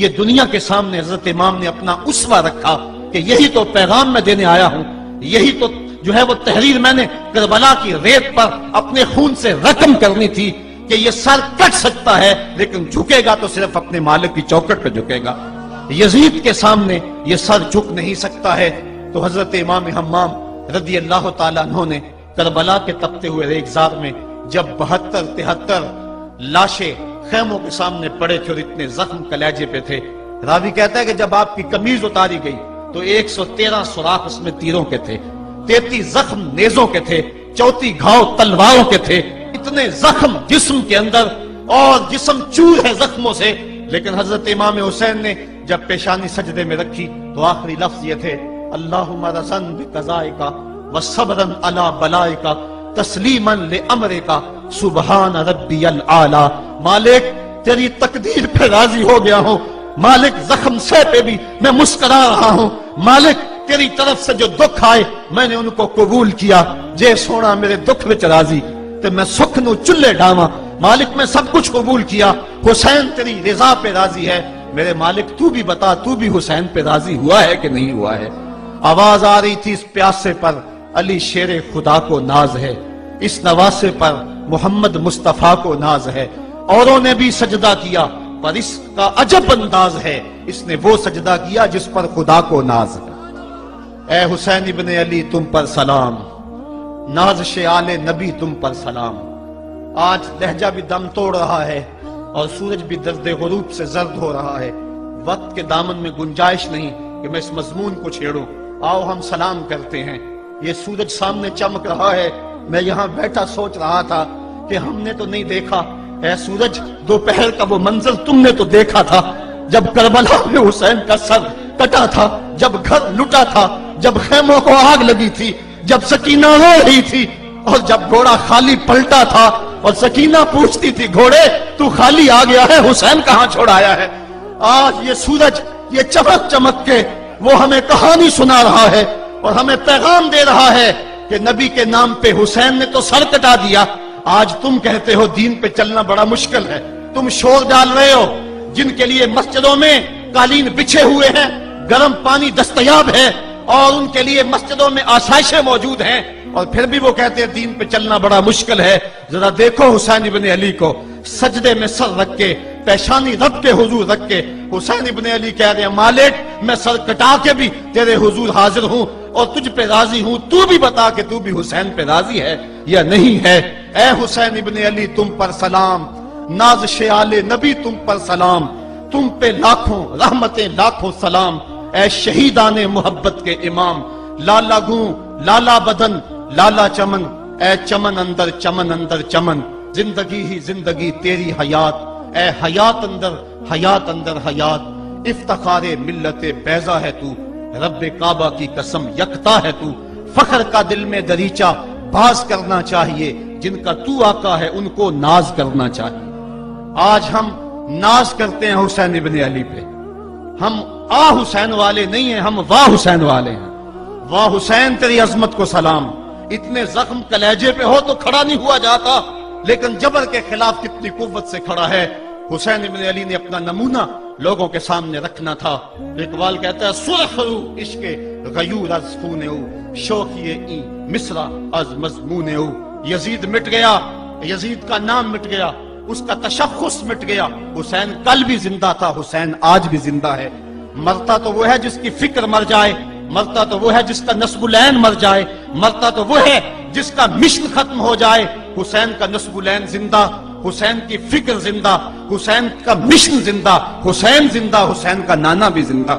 یہ دنیا کے سامنے حضرت امام نے اپنا اسوہ رکھا کہ یہی تو پیغام میں دینے آیا ہوں، یہی تو جو ہے وہ تحریر میں نے کربلا کی ریت پر اپنے خون سے رقم کرنی تھی کہ یہ سر کٹ سکتا ہے لیکن جھکے گا تو صرف اپنے مالک کی چوکٹ پہ جھکے گا، یزید کے سامنے یہ سر جھک نہیں سکتا ہے۔ تو حضرت امام حمام رضی اللہ تعالیٰ عنہ نے کربلا کے تپتے ہوئے ریگزار میں جب 72-73 لاشیں خیموں کے سامنے پڑے تھے اور اتنے زخم کلیجے پہ تھے، راوی کہتا ہے کہ جب آپ کی قمیض اتاری گئی تو 113 سوراخ اس میں تیروں کے تھے، 33 زخم نیزوں کے تھے، 34 گھاؤ تلواروں کے تھے، اتنے زخم جسم کے اندر اور جسم چور ہے زخموں سے۔ لیکن حضرت امام حسین نے جب پیشانی سجدے میں رکھی تو آخری لفظ یہ تھے، اللہم رضن بقضائکا وصبرن علی بلائکا تسلیما لامرکا سبحان ربی العالی۔ مالک تیری تقدیر پہ راضی ہو گیا ہوں، مالک زخم سے پہ بھی میں مسکرا رہا ہوں، مالک تیری طرف سے جو دکھ آئے میں نے ان کو قبول کیا، جے سونا میرے دکھ وچ راضی تے میں سکھ نو چلے ڈاواں، مالک میں سب کچھ قبول کیا، حسین تیری رضا پہ راضی ہے، میرے مالک تو بھی بتا تو بھی حسین پہ راضی ہوا ہے کہ نہیں ہوا ہے۔ آواز آ رہی تھی اس پیاسے پر علی شیر خدا کو ناز ہے، اس نواسے پر محمد مصطفیٰ کو ناز ہے، اوروں نے بھی سجدہ کیا پر اس کا عجب انداز ہے، اس نے وہ سجدہ کیا جس پر خدا کو ناز ہے۔ اے حسین ابن علی تم پر سلام، نازش آل نبی تم پر سلام۔ آج لہجہ بھی دم توڑ رہا ہے اور سورج بھی درد غروب سے زرد ہو رہا ہے، وقت کے دامن میں گنجائش نہیں کہ میں اس مضمون کو چھیڑوں، آؤ ہم سلام کرتے ہیں۔ یہ سورج سامنے چمک رہا ہے، میں یہاں بیٹھا سوچ رہا تھا کہ ہم نے تو نہیں دیکھا، اے سورج دوپہر کا وہ منظر تم نے تو دیکھا تھا جب کربلا میں حسین کا سر کٹا تھا، جب گھر لٹا تھا، جب خیموں کو آگ لگی تھی، جب سکینہ رو رہی تھی اور جب گھوڑا خالی پلٹا تھا اور سکینہ پوچھتی تھی گھوڑے تو خالی آ گیا ہے، حسین کہاں چھوڑ آیا ہے۔ آج یہ سورج یہ چمک چمک کے وہ ہمیں کہانی سنا رہا ہے اور ہمیں پیغام دے رہا ہے کہ نبی کے نام پہ حسین نے تو سر کٹا دیا۔ آج تم کہتے ہو دین پہ چلنا بڑا مشکل ہے، تم شور ڈال رہے ہو، جن کے لیے مسجدوں میں قالین بچھے ہوئے ہیں، گرم پانی دستیاب ہے اور ان کے لیے مسجدوں میں آسائشیں موجود ہیں، اور پھر بھی وہ کہتے ہیں دین پہ چلنا بڑا مشکل ہے۔ ذرا دیکھو حسین ابن علی کو سجدے میں سر رکھ کے، پیشانی رب کے حضور رکھ کے حسین ابن علی کہہ رہے ہیں مالک میں سر کٹا کے بھی تیرے حضور حاضر ہوں اور تجھ پہ راضی ہوں، تو بھی بتا کہ تو بھی حسین پہ راضی ہے یا نہیں ہے۔ اے حسین ابن علی تم پر سلام، نازش آل نبی تم پر سلام، تم پہ لاکھوں رحمتیں لاکھوں سلام۔ اے شہیدان محبت کے امام، لالا گوں لالا بدن لالا چمن، اے چمن اندر چمن اندر چمن، زندگی ہی زندگی تیری حیات، اے حیات اندر حیات اندر حیات، افتخار ملت بیضا ہے تو، رب کعبہ کی قسم یکتا ہے تو، فخر کا دل میں دریچہ باز کرنا چاہیے، جن کا تو آقا ہے ان کو ناز کرنا چاہیے۔ آج ہم ناز کرتے ہیں حسین ابن علی پہ، ہم آ حسین والے نہیں ہیں، ہم واہ حسین والے ہیں۔ واہ حسین تیری عظمت کو سلام، اتنے زخم کلیجے پہ ہو تو کھڑا نہیں ہوا جاتا، لیکن جبر کے خلاف کتنی قوت سے کھڑا ہے۔ حسین ابن علی نے اپنا نمونہ لوگوں کے سامنے رکھنا تھا۔ اقبال کہتا ہے سرخ رو عشق غیور از خون او، شوخی این مصرع از مضمون او۔ یزید مٹ گیا، یزید کا نام مٹ گیا، اس کا تشخص مٹ گیا۔ حسین کل بھی زندہ تھا، حسین آج بھی زندہ ہے۔ مرتا تو وہ ہے جس کی فکر مر جائے، مرتا تو وہ ہے جس کا نسب العین مر جائے، مرتا تو وہ ہے جس کا مشن ختم ہو جائے۔ حسین کا نسب العین زندہ، حسین کی فکر زندہ، حسین کا مشن زندہ، حسین زندہ، حسین کا نانا بھی زندہ۔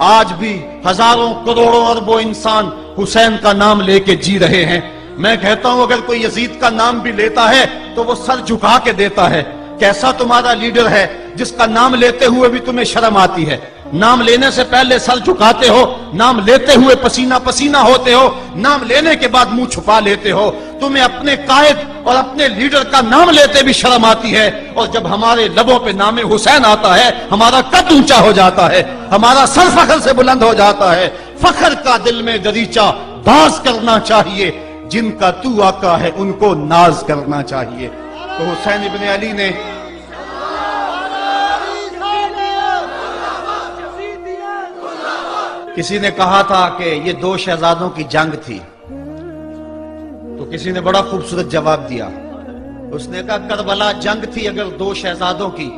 آج بھی ہزاروں کروڑوں اربوں انسان حسین کا نام لے کے جی رہے ہیں۔ میں کہتا ہوں اگر کوئی یزید کا نام بھی لیتا ہے تو وہ سر جھکا کے دیتا ہے۔ کیسا تمہارا لیڈر ہے جس کا نام لیتے ہوئے بھی تمہیں شرم آتی ہے؟ نام لینے سے پہلے سر جھکاتے ہو، نام لیتے ہوئے پسینہ پسینہ ہوتے ہو، نام لینے کے بعد منہ چھپا لیتے ہو۔ تمہیں اپنے قائد اور اپنے لیڈر کا نام لیتے بھی شرم آتی ہے، اور جب ہمارے لبوں پہ نام حسین آتا ہے ہمارا قد اونچا ہو جاتا ہے، ہمارا سر فخر سے بلند ہو جاتا ہے۔ فخر کا دل میں دریچہ باز کرنا چاہیے، جن کا تو آقا ہے ان کو ناز کرنا چاہیے۔ تو حسین ابن علی نے کسی نے کہا تھا کہ یہ دو شہزادوں کی جنگ تھی، تو کسی نے بڑا خوبصورت جواب دیا. اس نے کہا کربلا جنگ تھی اگر دو شہزادوں کی،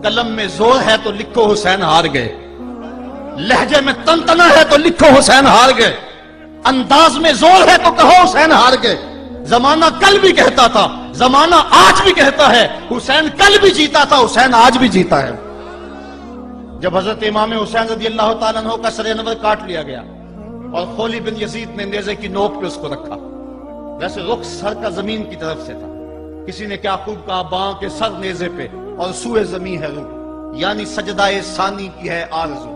قلم میں زور ہے تو لکھو حسین ہار گئے، لہجے میں تنتنا ہے تو لکھو حسین ہار گئے، انداز میں زور ہے تو کہو حسین ہار گئے. زمانہ کل بھی کہتا تھا، زمانہ آج بھی کہتا ہے، حسین کل بھی جیتا تھا، حسین آج بھی جیتا ہے. جب حضرت امام حسین رضی اللہ تعالیٰ عنہ کا سر انور کاٹ لیا گیا اور خولی بن یزید نے نیزے کی نوک پہ اس کو رکھا، ویسے رخ سر کا زمین کی طرف سے تھا. کسی نے کیا خوب کہا، باں کے سر نیزے پہ اور سوئے زمین ہے روح، یعنی سجدہ ثانی کی ہے آرزو.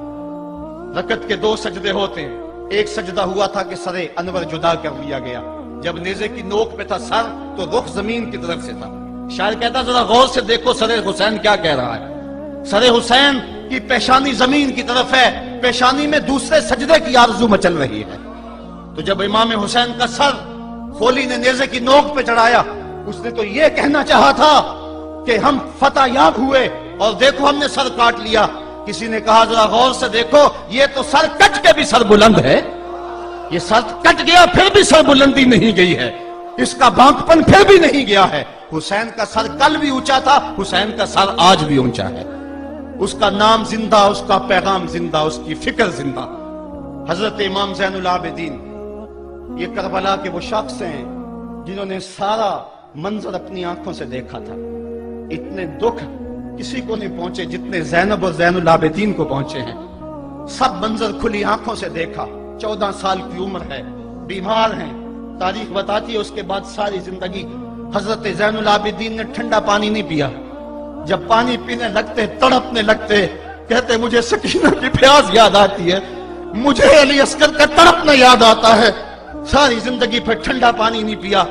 رکعت کے دو سجدے ہوتے ہیں، ایک سجدہ ہوا تھا کہ سر انور جدا کر لیا گیا، جب نیزے کی نوک پہ تھا سر تو رخ زمین کی طرف سے تھا. شاعر کہتا ذرا غور سے دیکھو سر حسین کیا کہہ رہا ہے. سر حسین کی پیشانی زمین کی طرف ہے، پیشانی میں دوسرے سجدے کی آرزو مچل رہی ہے. تو جب امام حسین کا سر خولی نے نیزے کی نوک پہ چڑھایا، اس نے تو یہ کہنا چاہا تھا کہ ہم فتح یاب ہوئے اور دیکھو ہم نے سر کاٹ لیا. کسی نے کہا ذرا غور سے دیکھو یہ تو سر کٹ کے بھی سر بلند ہے، یہ سر کٹ گیا پھر بھی سر بلندی نہیں گئی ہے، اس کا بانکپن پھر بھی نہیں گیا ہے. حسین کا سر کل بھی اونچا تھا، حسین کا سر آج بھی اونچا ہے. اس کا نام زندہ، اس کا پیغام زندہ، اس کی فکر زندہ. حضرت امام زین العابدین یہ کربلا کے وہ شخص ہیں جنہوں نے سارا منظر اپنی آنکھوں سے دیکھا تھا. اتنے دکھ کسی کو نہیں پہنچے جتنے زینب اور زین العابدین کو پہنچے ہیں. سب منظر کھلی آنکھوں سے دیکھا. 14 سال کی عمر ہے، بیمار ہیں، تاریخ بتاتی ہے اس کے بعد ساری زندگی حضرت زین العابدین نے ٹھنڈا پانی نہیں پیا. جب پانی پینے لگتے تڑپنے لگتے، کہتے مجھے سکینہ کی پیاس یاد آتی ہے، مجھے علی اصغر کا تڑپنا یاد آتا ہے. ساری زندگی پھر ٹھنڈا پانی نہیں پیا.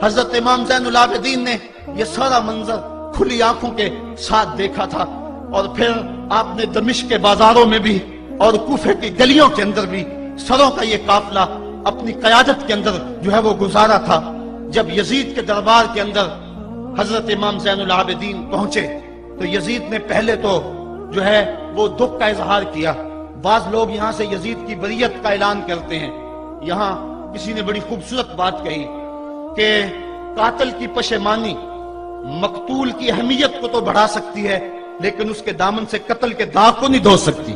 حضرت امام زین العابدین نے یہ سارا منظر کھلی آنکھوں کے ساتھ دیکھا تھا. اور پھر آپ نے دمشق کے بازاروں میں بھی اور کوفے کی گلیوں کے اندر بھی سروں کا یہ قافلہ اپنی قیادت کے اندر جو ہے وہ گزارا تھا. جب یزید کے دربار کے اندر حضرت امام زین العابدین پہنچے تو یزید نے پہلے تو جو ہے وہ دکھ کا اظہار کیا. بعض لوگ یہاں سے یزید کی بریت کا اعلان کرتے ہیں. یہاں کسی نے بڑی خوبصورت بات کہی کہ قاتل کی پشیمانی مقتول کی اہمیت کو تو بڑھا سکتی ہے لیکن اس کے دامن سے قتل کے داغ کو نہیں دھو سکتی.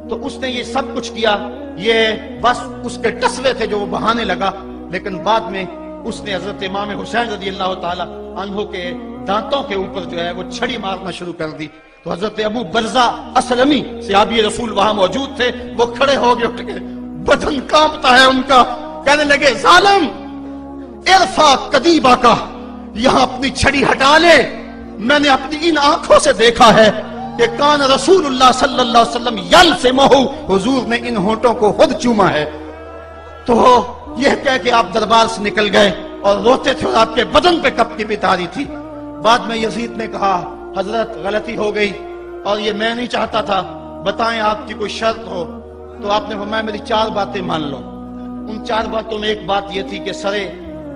تو اس نے یہ سب کچھ کیا، یہ بس اس کے ٹسوے تھے جو وہ بہانے لگا. لیکن بعد میں اس نے حضرت امام حسین رضی اللہ تعالی عنہ کے دانتوں کے اوپر جو ہے وہ چھڑی مارنا شروع کر دی. تو حضرت ابو برزہ اسلمی صحابی رسول وہاں موجود تھے، وہ کھڑے ہو گئے، اٹھ گئے، بدن کانپتا ہے ان کا. کہنے لگے ظالم ارفع قدیبہ کا، یہاں اپنی چھڑی ہٹا لے. میں نے اپنی ان آنکھوں سے دیکھا ہے کہ کان رسول اللہ صلی اللہ علیہ وسلم یلسمہ، حضور نے ان ہونٹوں کو خود چوما ہے. تو یہ کہہ کہ آپ دربار سے نکل گئے اور روتے تھے اور آپ کے بدن پہ کپکی بھی تاری تھی. بعد میں یزید نے کہا حضرت غلطی ہو گئی اور یہ میں نہیں چاہتا تھا، بتائیں آپ کی کوئی شرط ہو. تو آپ نے فرمایا میری 4 باتیں مان لو. ان 4 باتوں میں ایک بات یہ تھی کہ سر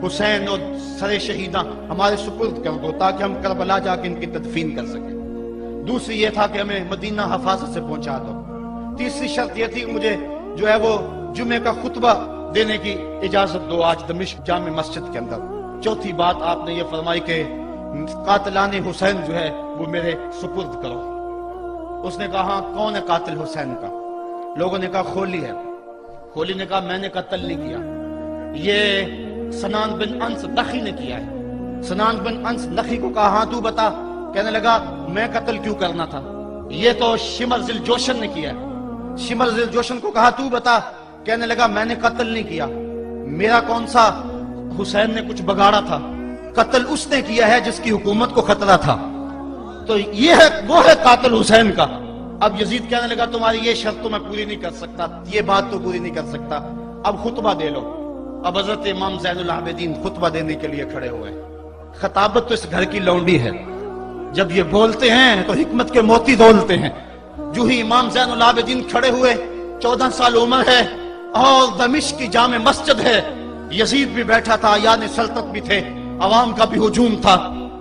حسین اور سر شہیداں ہمارے سپرد کر دو تاکہ ہم کربلا جا کے ان کی تدفین کر سکیں. دوسری یہ تھا کہ ہمیں مدینہ حفاظت سے پہنچا دو. تیسری شرط یہ تھی کہ مجھے جو ہے وہ جمعے کا خطبہ دینے کی اجازت دو آج دمشق جامع مسجد کے اندر. چوتھی بات آپ نے یہ فرمائی کہ قاتلان حسین جو ہے وہ میرے سپرد کرو. اس نے کہا ہاں کون ہے قاتل حسین کا؟ لوگوں نے کہا خولی ہے. خولی نے کہا میں نے قتل نہیں کیا، یہ سنان بن انس نخی نے کیا ہے. سنان بن انس نخی کو کہا ہاں تو بتا. کہنے لگا میں قتل کیوں کرنا تھا، یہ تو شمر ذل جوشن نے کیا ہے. شمر ذل جوشن کو کہا تو بتا. کہنے لگا میں نے قتل نہیں کیا، میرا کون سا حسین نے کچھ بگاڑا تھا، قتل اس نے کیا ہے جس کی حکومت کو خطرہ تھا. تو یہ ہے وہ ہے قاتل حسین کا. اب یزید کہنے لگا تمہاری یہ شرط تو میں پوری نہیں کر سکتا، یہ بات تو پوری نہیں کر سکتا، اب خطبہ دے لو. اب حضرت امام زین العابدین خطبہ دینے کے لیے کھڑے ہوئے. خطابت تو اس گھر کی لونڈی ہے، جب یہ بولتے ہیں تو حکمت کے موتی دولتے ہیں. جو ہی امام زین العابدین کھڑے ہوئے، 14 سال عمر ہے اور دمشق کی جامع مسجد ہے. یزید بھی بیٹھا تھا، یعنی سلطنت بھی تھے، عوام کا بھی ہجوم تھا.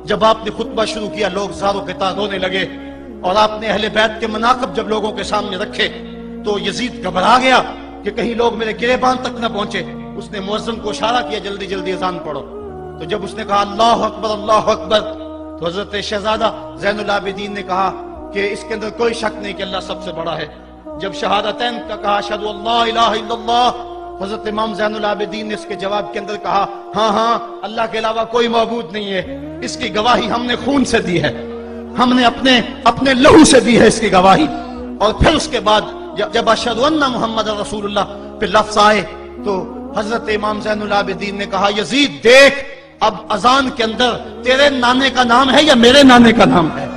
جب آپ نے خطبہ شروع کیا لوگ زاروں کے تار رونے لگے، اور آپ نے اہل بیت کے مناقب جب لوگوں کے سامنے رکھے تو یزید گھبرا گیا کہ کہیں لوگ میرے گریبان تک نہ پہنچے. اس نے مؤذن کو اشارہ کیا جلدی جلدی اذان پڑھو. تو جب اس نے کہا اللہ اکبر اللہ اکبر تو حضرت شہزادہ زین العابدین نے کہا کہ اس کے اندر کوئی شک نہیں کہ اللہ سب سے بڑا ہے. جب شہادتین کا کہا اشہد ان لا الہ الا اللہ، حضرت امام زین العابدین نے اس کے جواب کے اندر کہا ہاں ہاں اللہ کے علاوہ کوئی معبود نہیں ہے، اس کی گواہی ہم نے خون سے دی ہے، ہم نے اپنے لہو سے دی ہے اس کی گواہی. اور پھر اس کے بعد جب اشہد ان محمد رسول اللہ پہ لفظ آئے تو حضرت امام زین العابدین نے کہا یزید دیکھ اب اذان کے اندر تیرے نانے کا نام ہے یا میرے نانے کا نام ہے؟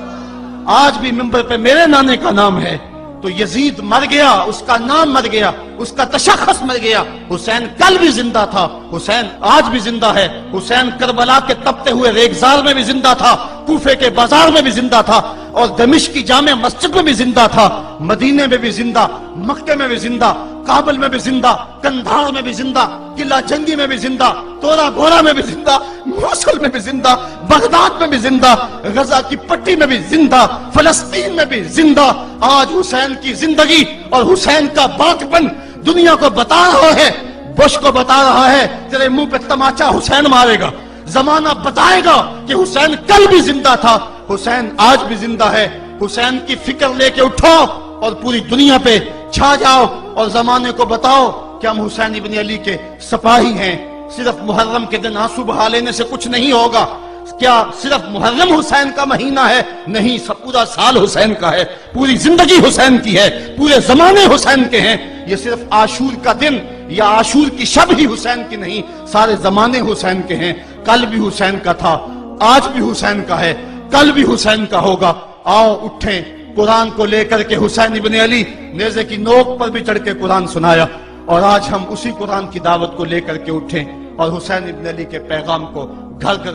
آج بھی منبر پہ میرے نانے کا نام ہے. تو یزید مر گیا، اس کا نام مر گیا، اس کا تشخص مر گیا. حسین کل بھی زندہ تھا، حسین آج بھی زندہ ہے. حسین کربلا کے تپتے ہوئے ریگزار میں بھی زندہ تھا، کوفے کے بازار میں بھی زندہ تھا، اور دمشق کی جامع مسجد میں بھی زندہ تھا، مدینے میں بھی زندہ، مکے میں بھی زندہ، کابل میں بھی زندہ، کندھار میں بھی زندہ، قلعہ جنگی میں بھی زندہ، تورا گورا میں بھی زندہ، موصل میں بھی زندہ، بغداد میں بھی زندہ، غزہ کی پٹی میں بھی زندہ، فلسطین میں بھی زندہ. آج حسین کی زندگی اور حسین کا باقپن دنیا کو بتا رہا ہے، بش کو بتا رہا ہے تیرے منہ پہ تماچا حسین مارے گا. زمانہ بتائے گا کہ حسین کل بھی زندہ تھا، حسین آج بھی زندہ ہے. حسین کی فکر لے کے اٹھو اور پوری دنیا پہ چھا جاؤ اور زمانے کو بتاؤ کہ ہم حسین ابن علی کے سپاہی ہیں. صرف محرم کے دن آنسو بہا لینے سے کچھ نہیں ہوگا. کیا صرف محرم حسین کا مہینہ ہے؟ نہیں، پورا سال حسین کا ہے، پوری زندگی حسین کی ہے، پورے زمانے حسین کے ہیں. یہ صرف عاشور کا دن یا عاشور کی شب ہی حسین کی نہیں، سارے زمانے حسین کے ہیں. کل بھی حسین کا تھا، آج بھی حسین کا ہے، کل بھی حسین کا ہوگا. آؤ اٹھیں، قرآن کو لے کر کے حسین ابن علی نیزے کی نوک پر بھی چڑھ کے قرآن سنایا، اور آج ہم اسی قرآن کی دعوت کو لے کر کے اٹھیں اور حسین ابن علی کے پیغام کو گھر گھر